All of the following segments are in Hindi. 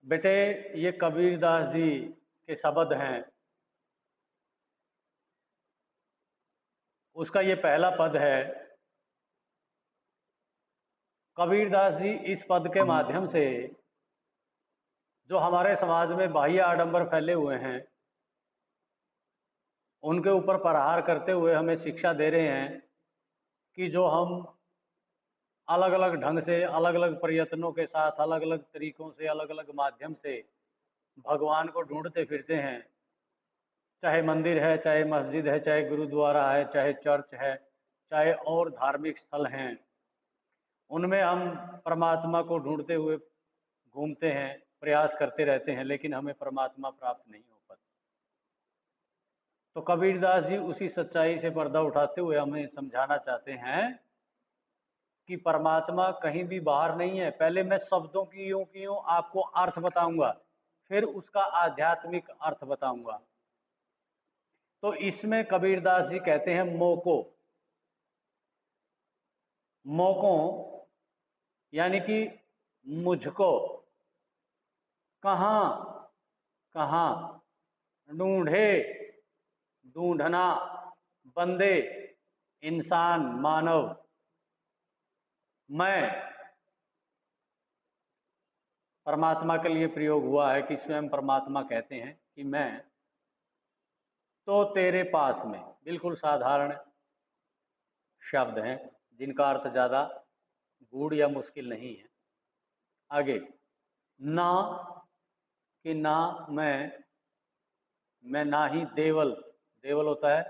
बेटे, ये कबीरदास जी के शब्द हैं। उसका ये पहला पद है। कबीरदास जी इस पद के माध्यम से जो हमारे समाज में बाह्य आडंबर फैले हुए हैं उनके ऊपर प्रहार करते हुए हमें शिक्षा दे रहे हैं कि जो हम अलग अलग ढंग से, अलग अलग प्रयत्नों के साथ, अलग अलग तरीकों से, अलग अलग माध्यम से भगवान को ढूंढते फिरते हैं, चाहे मंदिर है, चाहे मस्जिद है, चाहे गुरुद्वारा है, चाहे चर्च है, चाहे और धार्मिक स्थल हैं, उनमें हम परमात्मा को ढूंढते हुए घूमते हैं, प्रयास करते रहते हैं, लेकिन हमें परमात्मा प्राप्त नहीं हो पाता। तो कबीरदास जी उसी सच्चाई से पर्दा उठाते हुए हमें समझाना चाहते हैं कि परमात्मा कहीं भी बाहर नहीं है। पहले मैं शब्दों की यूं आपको अर्थ बताऊंगा, फिर उसका आध्यात्मिक अर्थ बताऊंगा। तो इसमें कबीरदास जी कहते हैं मोको। मोको यानी कि मुझको कहाँ कहाँ, ढूंढे, ढूंढना, बंदे, इंसान, मानव, मैं, परमात्मा के लिए प्रयोग हुआ है कि स्वयं परमात्मा कहते हैं कि मैं तो तेरे पास में। बिल्कुल साधारण शब्द हैं जिनका अर्थ ज्यादा गूढ़ या मुश्किल नहीं है। आगे, ना कि ना मैं ना ही देवल, देवल होता है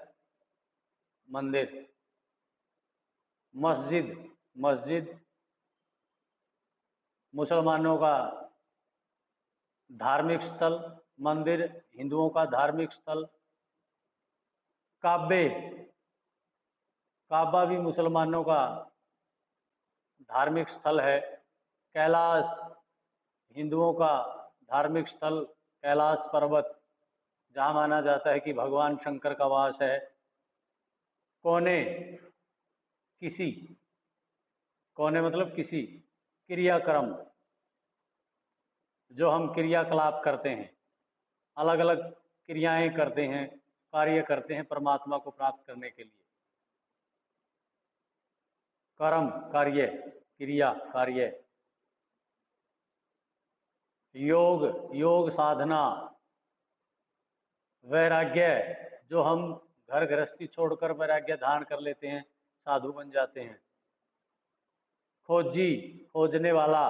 मंदिर, मस्जिद, मस्जिद मुसलमानों का धार्मिक स्थल, मंदिर हिंदुओं का धार्मिक स्थल, काबे, काबा भी मुसलमानों का धार्मिक स्थल है, कैलाश हिंदुओं का धार्मिक स्थल, कैलाश पर्वत जहाँ माना जाता है कि भगवान शंकर का वास है। कोने, किसी, कोने मतलब किसी, क्रियाक्रम, जो हम क्रियाकलाप करते हैं, अलग अलग क्रियाएं करते हैं, कार्य करते हैं परमात्मा को प्राप्त करने के लिए। कर्म, कार्य, क्रिया, कार्य। योग, योग साधना। वैराग्य, जो हम घर गृहस्थी छोड़कर वैराग्य धारण कर लेते हैं, साधु बन जाते हैं। खोजी, खोजने वाला,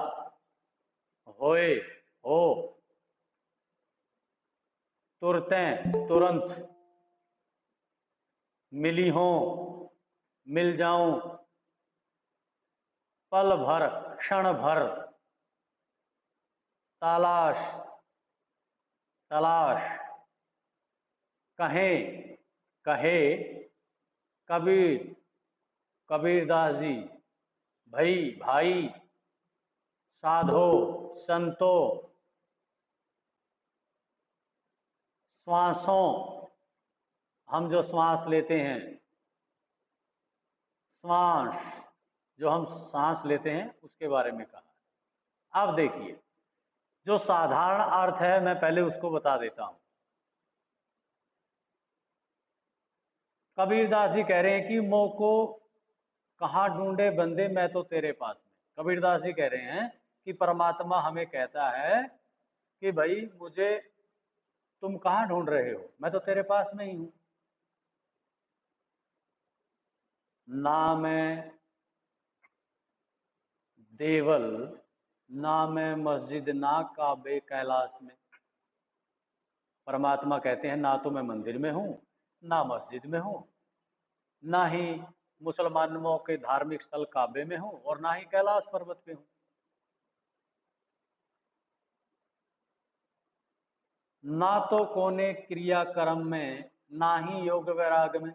होए, हो। तुरतें, तुरंत, मिली हो, मिल जाऊं, पल भर, क्षण भर, तलाश, तलाश, कहें, कहे, कबीर, कबीरदास जी, भाई, भाई, साधो, संतो, श्वासों, हम जो श्वास लेते हैं, श्वास, जो हम सांस लेते हैं उसके बारे में कहा। अब देखिए, जो साधारण अर्थ है मैं पहले उसको बता देता हूं। कबीरदास जी कह रहे हैं कि मोको कहाँ ढूंढे बंदे, मैं तो तेरे पास में। कबीरदास जी कह रहे हैं कि परमात्मा हमें कहता है कि भाई मुझे तुम कहाँ ढूंढ रहे हो, मैं तो तेरे पास में ही हूं। ना मैं देवल, ना मैं मस्जिद, ना काबे कैलाश में। परमात्मा कहते हैं ना तो मैं मंदिर में हूं, ना मस्जिद में हूं, ना ही मुसलमानों के धार्मिक स्थल काबे में हूं, और ना ही कैलाश पर्वत पे हूं। ना तो कोने क्रियाक्रम में, ना ही योग वैराग में।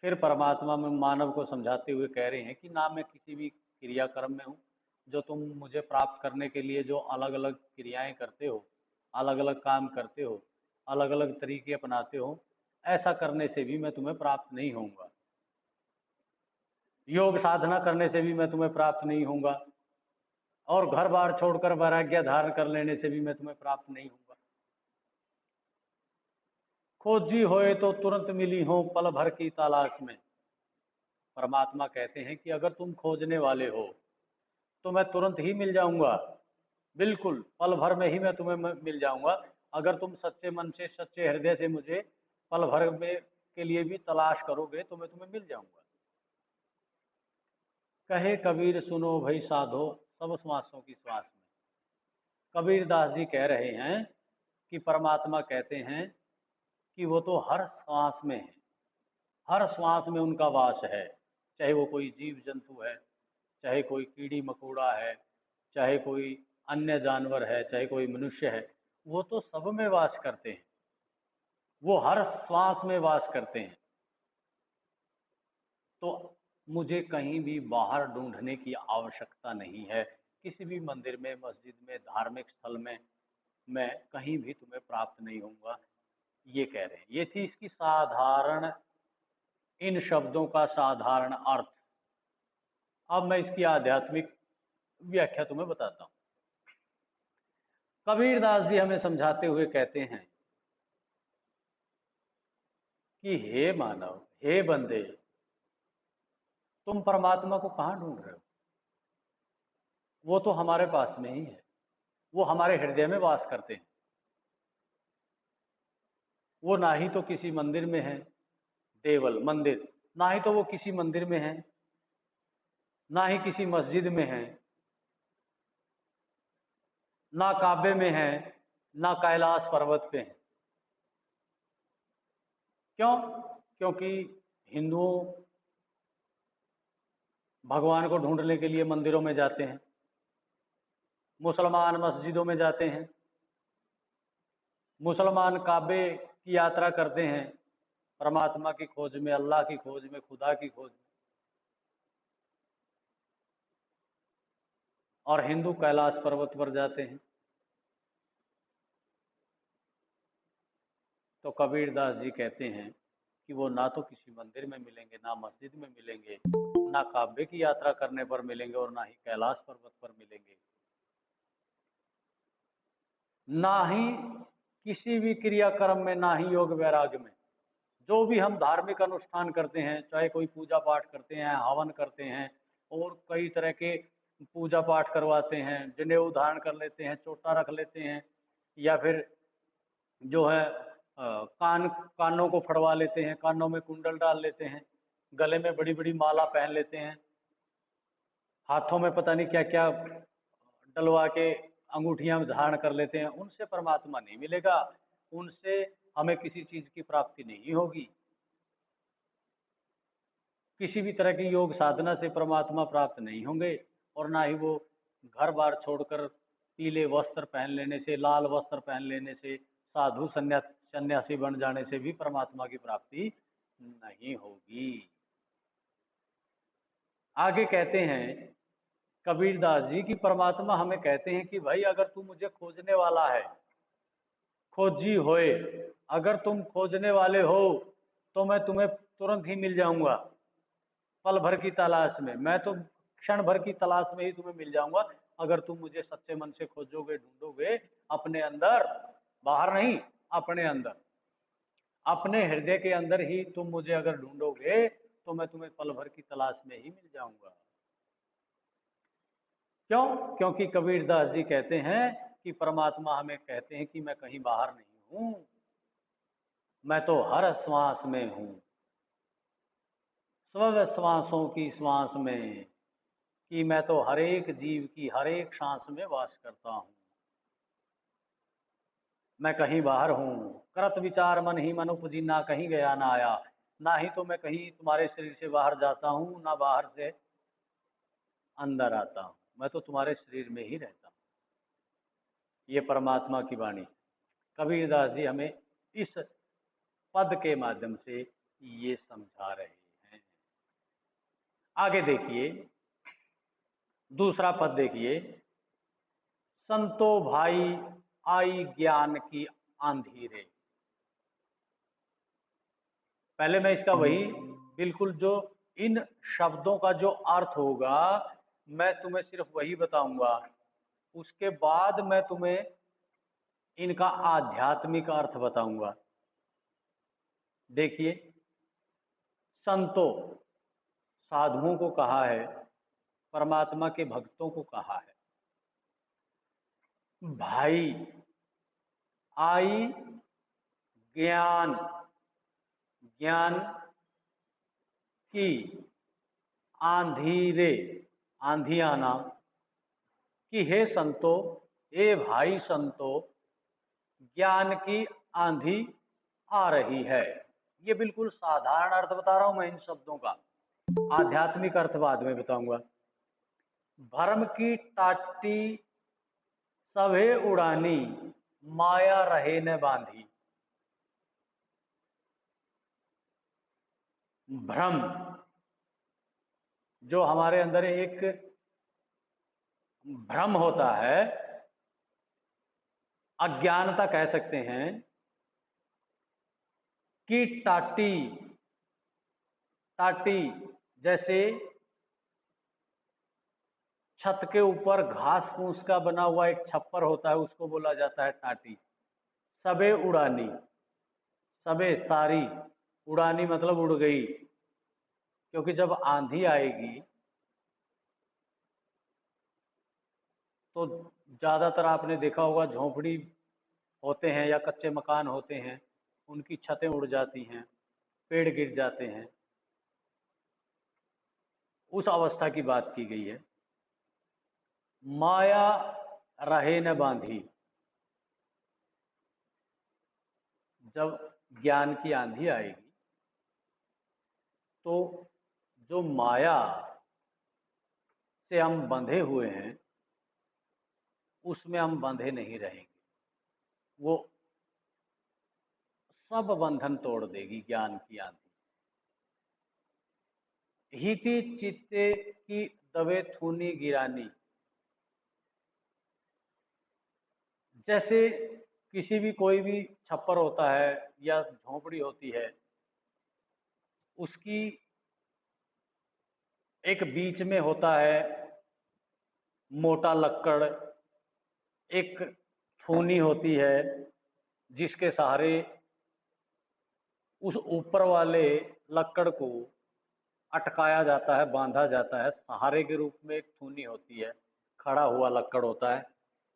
फिर परमात्मा में मानव को समझाते हुए कह रहे हैं कि ना मैं किसी भी क्रियाक्रम में हूं। जो तुम मुझे प्राप्त करने के लिए जो अलग अलग क्रियाएं करते हो, अलग अलग काम करते हो, अलग अलग तरीके अपनाते हो, ऐसा करने से भी मैं तुम्हें प्राप्त नहीं होऊंगा। योग साधना करने से भी मैं तुम्हें प्राप्त नहीं होऊंगा। और घर बार छोड़कर वैराग्य धारण कर लेने से भी मैं तुम्हें प्राप्त नहीं हूँगा। खोजी होए तो तुरंत मिली हो पल भर की तलाश में। परमात्मा कहते हैं कि अगर तुम खोजने वाले हो तो मैं तुरंत ही मिल जाऊंगा, बिल्कुल पल भर में ही मैं तुम्हें मिल जाऊंगा। अगर तुम सच्चे मन से सच्चे हृदय से मुझे पल भर में के लिए भी तलाश करोगे तो मैं तुम्हें मिल जाऊंगा। कहे कबीर सुनो भाई साधो सब श्वासों की श्वास में। कबीर दास जी कह रहे हैं कि परमात्मा कहते हैं कि वो तो हर श्वास में है, हर श्वास में उनका वास है। चाहे वो कोई जीव जंतु है, चाहे कोई कीड़ी मकोड़ा है, चाहे कोई अन्य जानवर है, चाहे कोई मनुष्य है, वो तो सब में वास करते हैं, वो हर श्वास में वास करते हैं। तो मुझे कहीं भी बाहर ढूंढने की आवश्यकता नहीं है। किसी भी मंदिर में, मस्जिद में, धार्मिक स्थल में मैं कहीं भी तुम्हें प्राप्त नहीं होऊंगा, ये कह रहे हैं। ये थी इसकी साधारण, इन शब्दों का साधारण अर्थ। अब मैं इसकी आध्यात्मिक व्याख्या तुम्हें बताता हूँ। कबीरदास जी हमें समझाते हुए कहते हैं कि हे मानव, हे बंदे, तुम परमात्मा को कहाँ ढूंढ रहे हो? वो तो हमारे पास में ही है, वो हमारे हृदय में वास करते हैं। वो ना ही तो किसी मंदिर में है, देवल मंदिर, ना ही तो वो किसी मंदिर में है, ना ही किसी मस्जिद में है, ना काबे में है, ना कैलाश पर्वत पे है। क्यों? क्योंकि हिंदुओं भगवान को ढूंढने के लिए मंदिरों में जाते हैं, मुसलमान मस्जिदों में जाते हैं, मुसलमान काबे की यात्रा करते हैं परमात्मा की खोज में, अल्लाह की खोज में, खुदा की खोज में। और हिंदू कैलाश पर्वत पर जाते हैं। तो कबीरदास जी कहते हैं कि वो ना तो किसी मंदिर में मिलेंगे, ना मस्जिद में मिलेंगे, ना काबे की यात्रा करने पर मिलेंगे, और ना ही कैलाश पर्वत पर मिलेंगे, ना ही किसी भी क्रियाक्रम में, ना ही योग वैराग्य में। जो भी हम धार्मिक अनुष्ठान करते हैं, चाहे कोई पूजा पाठ करते हैं, हवन करते हैं, और कई तरह के पूजा पाठ करवाते हैं, जनेऊ धारण कर लेते हैं, चोटा रख लेते हैं, या फिर जो है कानों को फड़वा लेते हैं, कानों में कुंडल डाल लेते हैं, गले में बड़ी बड़ी माला पहन लेते हैं, हाथों में पता नहीं क्या क्या डलवा के अंगूठियां धारण कर लेते हैं। उनसे परमात्मा नहीं मिलेगा, उनसे हमें किसी चीज की प्राप्ति नहीं होगी। किसी भी तरह की योग साधना से परमात्मा प्राप्त नहीं होंगे, और ना ही वो घर बार छोड़कर पीले वस्त्र पहन लेने से, लाल वस्त्र पहन लेने से, साधु सन्यासी बन जाने से भी परमात्मा की प्राप्ति नहीं होगी। आगे कहते हैं कबीरदास जी की परमात्मा हमें कहते हैं कि भाई अगर तू मुझे खोजने वाला है, खोजी होए, अगर तुम खोजने वाले हो तो मैं तुम्हें तुरंत ही मिल जाऊंगा, पल भर की तलाश में। मैं तो क्षण भर की तलाश में ही तुम्हें मिल जाऊंगा, अगर तुम मुझे सच्चे मन से खोजोगे, ढूंढोगे अपने अंदर, बाहर नहीं, अपने अंदर, अपने हृदय के अंदर ही तुम मुझे अगर ढूंढोगे तो मैं तुम्हें पल भर की तलाश में ही मिल जाऊंगा। क्यों? क्योंकि कबीरदास जी कहते हैं कि परमात्मा हमें कहते हैं कि मैं कहीं बाहर नहीं हूं, मैं तो हर श्वास में हूं, सब श्वासों की श्वास में, कि मैं तो हर एक जीव की हर एक सांस में वास करता हूँ। मैं कहीं बाहर हूँ, करत विचार मन ही मन उपजी, ना कहीं गया ना आया। ना ही तो मैं कहीं तुम्हारे शरीर से बाहर जाता हूँ, ना बाहर से अंदर आता हूँ, मैं तो तुम्हारे शरीर में ही रहता हूँ। ये परमात्मा की वाणी कबीरदास जी हमें इस पद के माध्यम से ये समझा रहे हैं। आगे देखिए, दूसरा पद देखिए, संतो भाई आई ज्ञान की आंधी रे। पहले मैं इसका वही बिल्कुल जो इन शब्दों का जो अर्थ होगा मैं तुम्हें सिर्फ वही बताऊंगा, उसके बाद मैं तुम्हें इनका आध्यात्मिक अर्थ बताऊंगा। देखिए, संतों, साधुओं को कहा है, परमात्मा के भक्तों को कहा है, भाई आई ज्ञान, ज्ञान की आंधी रे, आंधी आना, कि हे संतो, हे भाई संतो, ज्ञान की आंधी आ रही है। ये बिल्कुल साधारण अर्थ बता रहा हूं मैं इन शब्दों का, आध्यात्मिक अर्थ बाद में बताऊंगा। भरम की टाटी सभे उड़ानी, माया रहे न बांधी। भ्रम, जो हमारे अंदर एक भ्रम होता है, अज्ञानता कह सकते हैं, कि टाटी, टाटी जैसे छत के ऊपर घास फूस का बना हुआ एक छप्पर होता है, उसको बोला जाता है टाटी। सबे उड़ानी, सबे सारी, उड़ानी मतलब उड़ गई, क्योंकि जब आंधी आएगी तो ज्यादातर आपने देखा होगा झोंपड़ी होते हैं या कच्चे मकान होते हैं, उनकी छतें उड़ जाती हैं, पेड़ गिर जाते हैं, उस अवस्था की बात की गई है। माया रहे न बांधी, जब ज्ञान की आंधी आएगी तो जो माया से हम बंधे हुए हैं उसमें हम बंधे नहीं रहेंगे, वो सब बंधन तोड़ देगी ज्ञान की आंधी। हिति चित्ते की दबे थूनी गिरानी, जैसे किसी भी कोई भी छप्पर होता है या झोंपड़ी होती है, उसकी एक बीच में होता है मोटा लक्कड़, एक थूनी होती है जिसके सहारे उस ऊपर वाले लक्कड़ को अटकाया जाता है, बांधा जाता है। सहारे के रूप में एक थूनी होती है, खड़ा हुआ लक्कड़ होता है।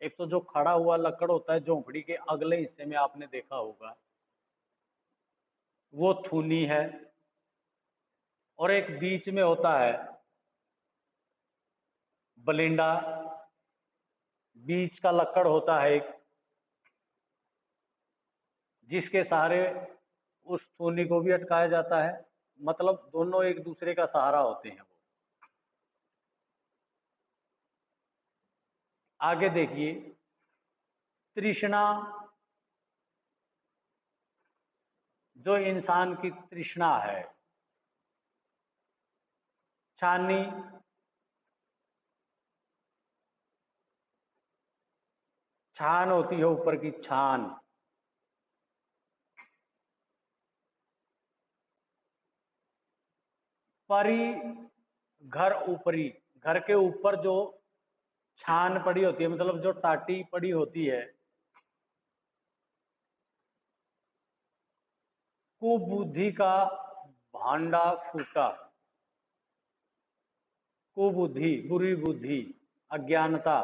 एक तो जो खड़ा हुआ लक्कड़ होता है झोंपड़ी के अगले हिस्से में आपने देखा होगा, वो थूनी है। और एक बीच में होता है बलिंडा, बीच का लक्कड़ होता है एक, जिसके सहारे उस थूनी को भी अटकाया जाता है। मतलब दोनों एक दूसरे का सहारा होते हैं वो। आगे देखिए, तृष्णा, जो इंसान की तृष्णा है, छानी, छान होती है ऊपर की छान, परी, घर ऊपरी, घर के ऊपर जो छान पड़ी होती है, मतलब जो टाटी पड़ी होती है। कुबुद्धि का भांडा फूटा, कुबुद्धि बुरी बुद्धि, अज्ञानता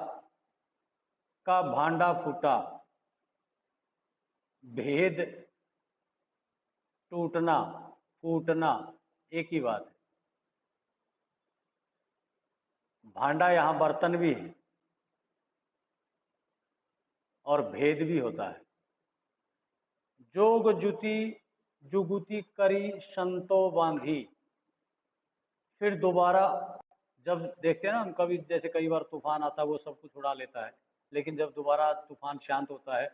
का भांडा फूटा, भेद टूटना, फूटना एक ही बात है। भांडा यहाँ बर्तन भी है और भेद भी होता है। जोग जुति जुगुति करी संतो बांधी, फिर दोबारा जब देखते हैं ना हम, कभी जैसे कई बार तूफान आता है वो सब कुछ उड़ा लेता है, लेकिन जब दोबारा तूफान शांत होता है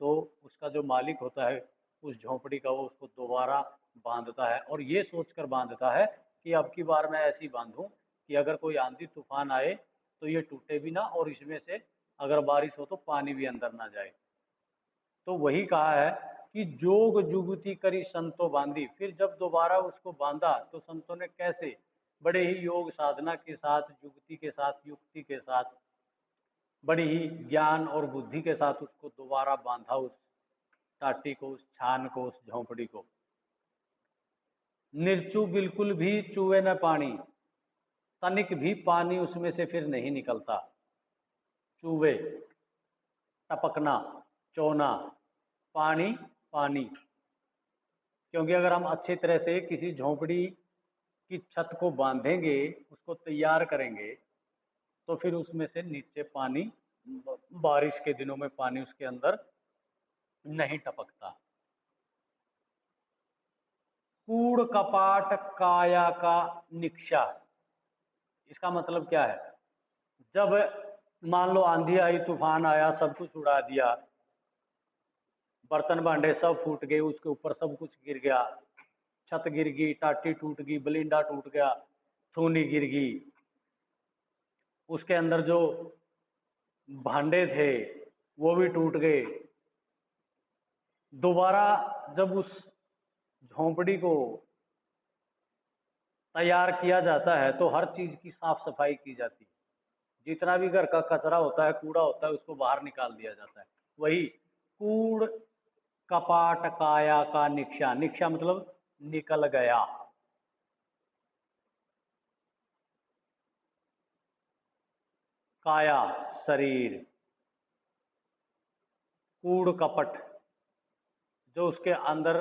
तो उसका जो मालिक होता है उस झोंपड़ी का, वो उसको दोबारा बांधता है, और ये सोचकर बांधता है कि अब की बार मैं ऐसी बांधूं कि अगर कोई आंधी तूफान आए तो ये टूटे भी ना, और इसमें से अगर बारिश हो तो पानी भी अंदर ना जाए। तो वही कहा है कि जोग जुगती करी संतो बांधी, फिर जब दोबारा उसको बांधा तो संतों ने कैसे, बड़े ही योग साधना के साथ, युक्ति के साथ, युक्ति के साथ, बड़ी ही ज्ञान और बुद्धि के साथ उसको दोबारा बांधा, उस टाटी को, उस छान को, उस झोंपड़ी को। निर्चू बिल्कुल भी चूहे न पानी, तनिक भी पानी उसमें से फिर नहीं निकलता। चूहे, टपकना, चोना, पानी, पानी। क्योंकि अगर हम अच्छी तरह से किसी झोंपड़ी की छत को बांधेंगे, उसको तैयार करेंगे, तो फिर उसमें से नीचे पानी, बारिश के दिनों में पानी उसके अंदर नहीं टपकता। कूड़ कपाट काया का निक्षा, इसका मतलब क्या है? जब मान लो आंधी आई, तूफान आया, सब कुछ उड़ा दिया, बर्तन भांडे सब फूट गए, उसके ऊपर सब कुछ गिर गया, छत गिर गई, टाटी टूट गई, बलिंडा टूट गया, थूनी गिर गई, उसके अंदर जो भांडे थे वो भी टूट गए। दोबारा जब उस झोंपड़ी को तैयार किया जाता है तो हर चीज की साफ सफाई की जाती है। जितना भी घर का कचरा होता है, कूड़ा होता है, उसको बाहर निकाल दिया जाता है। वही कूड़ कपाट काया का निक्षा, निक्षा मतलब निकल गया। काया शरीर, कूड़ कपट जो उसके अंदर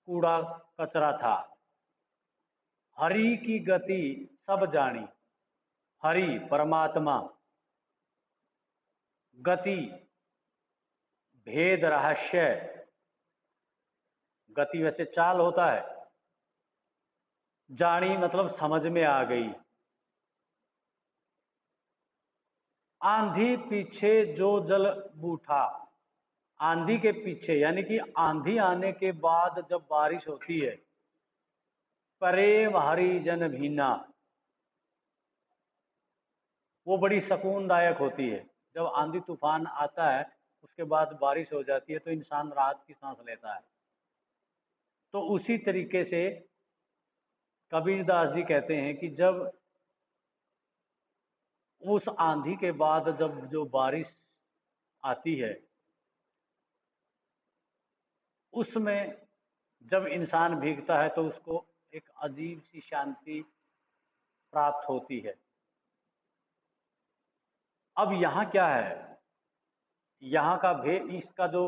कूड़ा कचरा था। हरि की गति सब जानी, हरि परमात्मा, गति भेद रहस्य, गति वैसे चाल होता है, जानी मतलब समझ में आ गई। आंधी पीछे जो जल बूठा, आंधी के पीछे यानी कि आंधी आने के बाद जब बारिश होती है, प्रेम हरिजन भीना, वो बड़ी सुकूनदायक होती है। जब आंधी तूफान आता है, उसके बाद बारिश हो जाती है, तो इंसान राहत की सांस लेता है। तो उसी तरीके से कबीरदास जी कहते हैं कि जब उस आंधी के बाद जब जो बारिश आती है, उसमें जब इंसान भीगता है तो उसको एक अजीब सी शांति प्राप्त होती है। अब यहाँ क्या है, यहाँ का इसका जो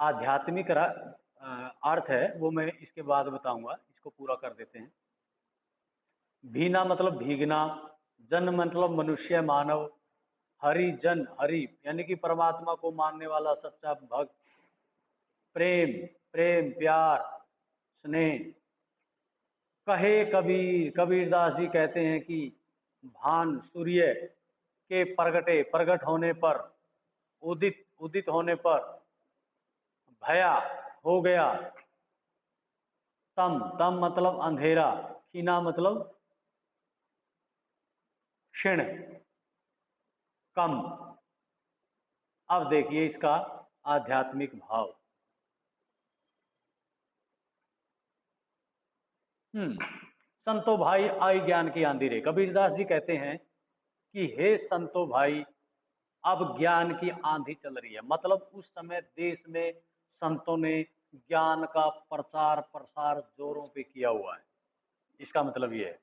आध्यात्मिक अर्थ है वो मैं इसके बाद बताऊंगा, इसको पूरा कर देते हैं। भीना मतलब भीगना, जन मतलब मनुष्य, मानव, हरि जन, हरि यानी कि परमात्मा को मानने वाला सच्चा भक्त, प्रेम, प्रेम प्यार स्नेह। कहे कबीर, कबीरदास जी कहते हैं कि भान सूर्य के प्रगट होने पर, उदित उदित होने पर, भया हो गया, तम, तम मतलब अंधेरा, क्षीणा मतलब क्षीण, कम। अब देखिए इसका आध्यात्मिक भाव। संतो भाई आई ज्ञान की आंधी रे, कबीरदास जी कहते हैं कि हे संतो भाई, अब ज्ञान की आंधी चल रही है। मतलब उस समय देश में संतों ने ज्ञान का प्रचार प्रसार जोरों पे किया हुआ है। इसका मतलब ये है,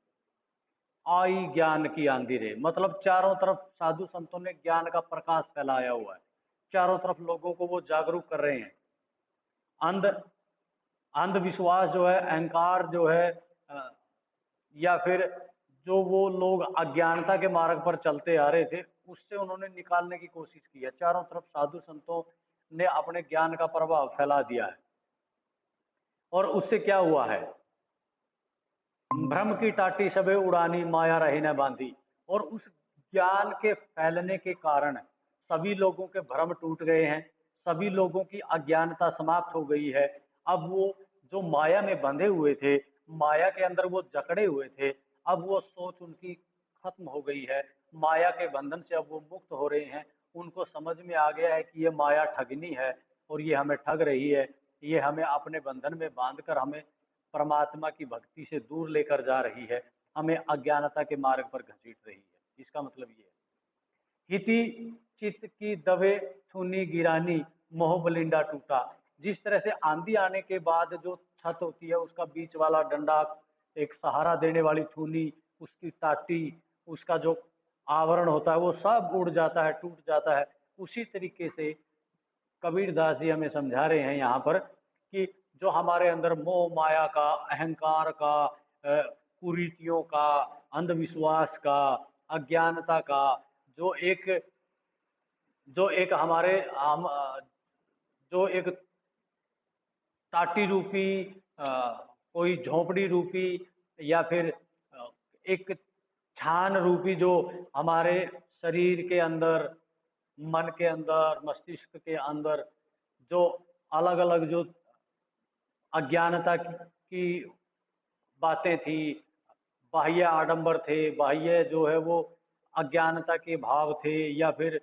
आई ज्ञान की आंधी रे, मतलब चारों तरफ साधु संतों ने ज्ञान का प्रकाश फैलाया हुआ है, चारों तरफ लोगों को वो जागरूक कर रहे हैं। अंध अंधविश्वास जो है, अहंकार जो है, या फिर जो वो लोग अज्ञानता के मार्ग पर चलते आ रहे थे, उससे उन्होंने निकालने की कोशिश की है। चारों तरफ साधु संतों ने अपने ज्ञान का प्रभाव फैला दिया है, और उससे क्या हुआ है, भ्रम की टाटी सबे उड़ानी, माया रही न बांधी। और उस ज्ञान के फैलने के कारण सभी लोगों के भ्रम टूट गए हैं, सभी लोगों की अज्ञानता समाप्त हो गई है। अब वो जो माया में बंधे हुए थे, माया के अंदर वो जकड़े हुए थे, अब वो सोच उनकी खत्म हो गई है। माया के बंधन से अब वो मुक्त हो रहे हैं। उनको समझ में आ गया है कि ये माया ठगनी है और ये हमें ठग रही है, ये हमें अपने बंधन में बांध कर हमें परमात्मा की भक्ति से दूर लेकर जा रही है, हमें अज्ञानता के मार्ग पर घसीट रही है। इसका मतलब ये है। हिति चित्त की दबे थूनी गिरानी, मोह बलिंडा टूटा। जिस तरह से आंधी आने के बाद जो छत होती है, उसका बीच वाला डंडा, एक सहारा देने वाली थूनी, उसकी टाटी, उसका जो आवरण होता है, वो सब उड़ जाता है, टूट जाता है। उसी तरीके से कबीर दास जी हमें समझा रहे हैं यहाँ पर कि जो हमारे अंदर मोह माया का, अहंकार का, कुरीतियों का, अंधविश्वास का, अज्ञानता का, जो एक जो एक हमारे हम जो एक टाटी रूपी, कोई झोंपड़ी रूपी, या फिर एक छान रूपी, जो हमारे शरीर के अंदर, मन के अंदर, मस्तिष्क के अंदर जो अलग अलग जो अज्ञानता की बातें थी, बाह्य आडंबर थे, बाह्य जो है वो अज्ञानता के भाव थे, या फिर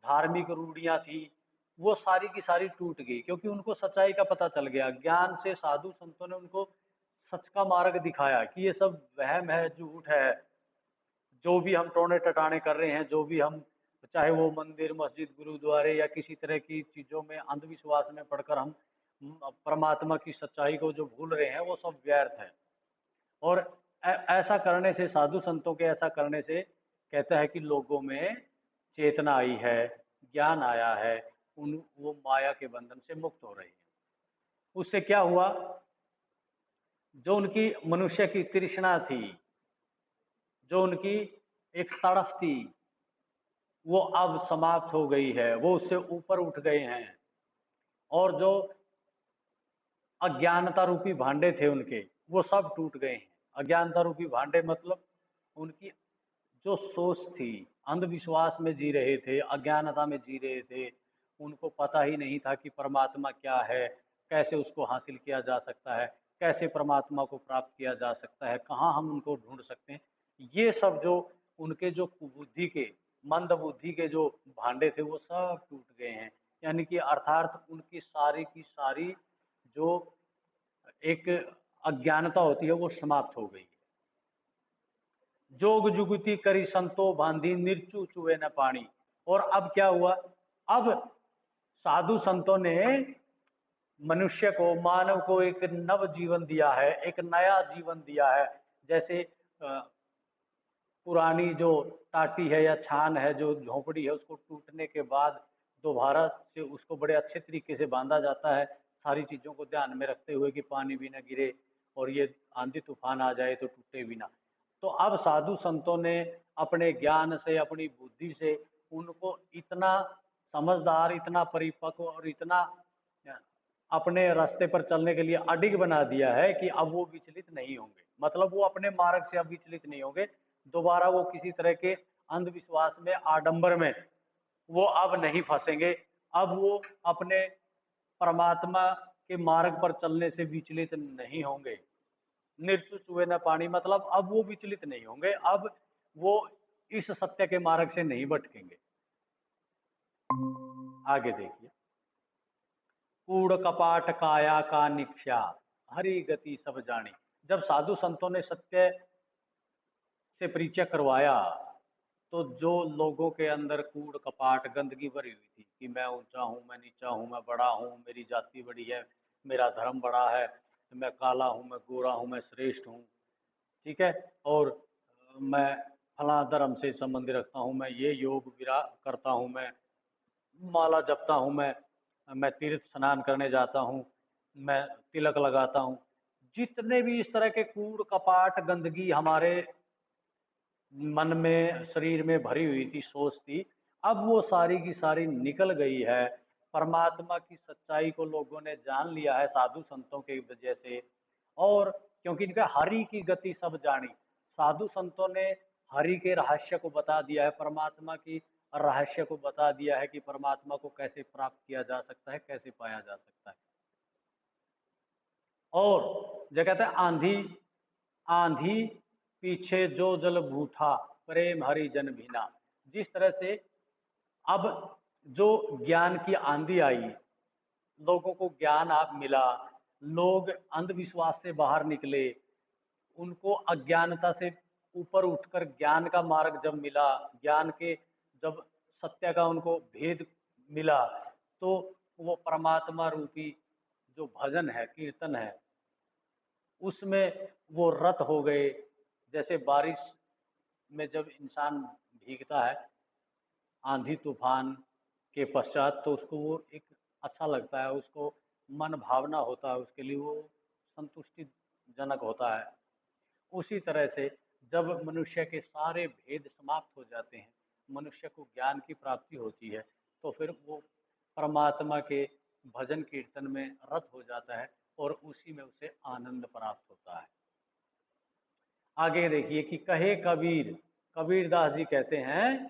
धार्मिक रूढ़ियां थी, वो सारी की सारी टूट गई, क्योंकि उनको सच्चाई का पता चल गया। ज्ञान से साधु संतों ने उनको सच का मार्ग दिखाया कि ये सब वहम है, झूठ है। जो भी हम टोने टटाने कर रहे हैं, जो भी हम, चाहे वो मंदिर, मस्जिद, गुरुद्वारे या किसी तरह की चीजों में, अंधविश्वास में पढ़कर हम परमात्मा की सच्चाई को जो भूल रहे हैं, वो सब व्यर्थ है। और ऐसा करने से, साधु संतों के ऐसा करने से, कहता है कि लोगों में चेतना आई है, ज्ञान आया है, वो माया के बंधन से मुक्त हो रहे हैं। उससे क्या हुआ? जो उनकी मनुष्य की तृष्णा थी, जो उनकी एक तड़फ थी, वो अब समाप्त हो गई है, वो उससे ऊपर उठ गए हैं। और जो अज्ञानता रूपी भांडे थे उनके, वो सब टूट गए हैं। अज्ञानता रूपी भांडे मतलब उनकी जो सोच थी, अंधविश्वास में जी रहे थे, अज्ञानता में जी रहे थे, उनको पता ही नहीं था कि परमात्मा क्या है, कैसे उसको हासिल किया जा सकता है, कैसे परमात्मा को प्राप्त किया जा सकता है, कहाँ हम उनको ढूंढ सकते हैं। ये सब जो उनके जो कुबुद्धि के, मंद बुद्धि के जो भांडे थे, वो सब टूट गए हैं। यानी कि अर्थात उनकी सारी की सारी जो एक अज्ञानता होती है, वो समाप्त हो गई। जोग जुगति करी संतो बांधी, निर्चु चुए न पानी। और अब क्या हुआ? अब साधु संतों ने मनुष्य को, मानव को एक नव जीवन दिया है, एक नया जीवन दिया है। जैसे पुरानी जो टाटी है या छान है, जो झोंपड़ी है, उसको टूटने के बाद दोबारा से उसको बड़े अच्छे तरीके से बांधा जाता है, सारी चीजों को ध्यान में रखते हुए कि पानी भी ना गिरे और ये आंधी तूफान आ जाए तो टूटे भी ना। तो अब साधु संतों ने अपने ज्ञान से, अपनी बुद्धि से उनको इतना समझदार, इतना परिपक्व और इतना अपने रास्ते पर चलने के लिए अडिग बना दिया है कि अब वो विचलित नहीं होंगे। मतलब वो अपने मार्ग से अब विचलित नहीं होंगे। दोबारा वो किसी तरह के अंधविश्वास में, आडंबर में वो अब नहीं फंसेंगे। अब वो अपने परमात्मा के मार्ग पर चलने से विचलित नहीं होंगे। निर्चु चुए न पानी मतलब अब वो विचलित नहीं होंगे, अब वो इस सत्य के मार्ग से नहीं भटकेंगे। आगे देखिए। कूड़ कपाट काया का निख्या, हरि गति सब जानी। जब साधु संतों ने सत्य से परिचय करवाया, तो जो लोगों के अंदर कूड़ कपाट, गंदगी भरी हुई थी कि मैं ऊंचा हूँ, मैं नीचा हूँ, मैं बड़ा हूँ, मेरी जाति बड़ी है, मेरा धर्म बड़ा है, मैं काला हूँ, मैं गोरा हूँ, मैं श्रेष्ठ हूँ, ठीक है, और मैं फला धर्म से संबंध रखता हूँ, मैं ये योग विरा करता हूँ, मैं माला जपता हूँ, मैं तीर्थ स्नान करने जाता हूँ, मैं तिलक लगाता हूँ। जितने भी इस तरह के कूड़ कपाट, गंदगी हमारे मन में, शरीर में भरी हुई थी, सोच थी, अब वो सारी की सारी निकल गई है। परमात्मा की सच्चाई को लोगों ने जान लिया है साधु संतों की वजह से। और क्योंकि इनका हरि की गति सब जानी, साधु संतों ने हरि के रहस्य को बता दिया है, परमात्मा की रहस्य को बता दिया है कि परमात्मा को कैसे प्राप्त किया जा सकता है, कैसे पाया जा सकता है। और जो कहते हैं आंधी, आंधी पीछे जो जल भूठा, प्रेम हरि जन भीना। जिस तरह से अब जो ज्ञान की आंधी आई, लोगों को ज्ञान आप मिला, लोग अंधविश्वास से बाहर निकले, उनको अज्ञानता से ऊपर उठकर ज्ञान का मार्ग जब मिला, ज्ञान के जब सत्य का उनको भेद मिला, तो वो परमात्मा रूपी जो भजन है, कीर्तन है, उसमें वो रत हो गए। जैसे बारिश में जब इंसान भीगता है आंधी तूफान के पश्चात, तो उसको वो एक अच्छा लगता है, उसको मन भावना होता है, उसके लिए वो संतुष्टिजनक होता है। उसी तरह से जब मनुष्य के सारे भेद समाप्त हो जाते हैं, मनुष्य को ज्ञान की प्राप्ति होती है, तो फिर वो परमात्मा के भजन कीर्तन में रत हो जाता है और उसी में उसे आनंद प्राप्त होता है। आगे देखिए कि कहे कबीर, कबीरदास जी कहते हैं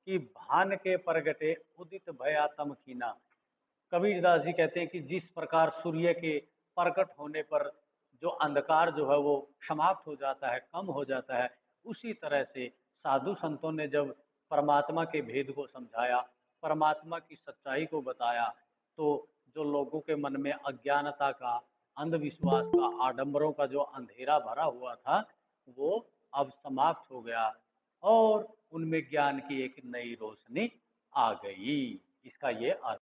कि भान के प्रगटे उदित भया तम कीना। कबीरदास जी कहते हैं कि जिस प्रकार सूर्य के प्रकट होने पर जो अंधकार जो है वो समाप्त हो जाता है, कम हो जाता है, उसी तरह से साधु संतों ने जब परमात्मा के भेद को समझाया, परमात्मा की सच्चाई को बताया, तो जो लोगों के मन में अज्ञानता का, अंधविश्वास का, आडंबरों का जो अंधेरा भरा हुआ था, वो अब समाप्त हो गया और उनमें ज्ञान की एक नई रोशनी आ गई। इसका ये अर्थ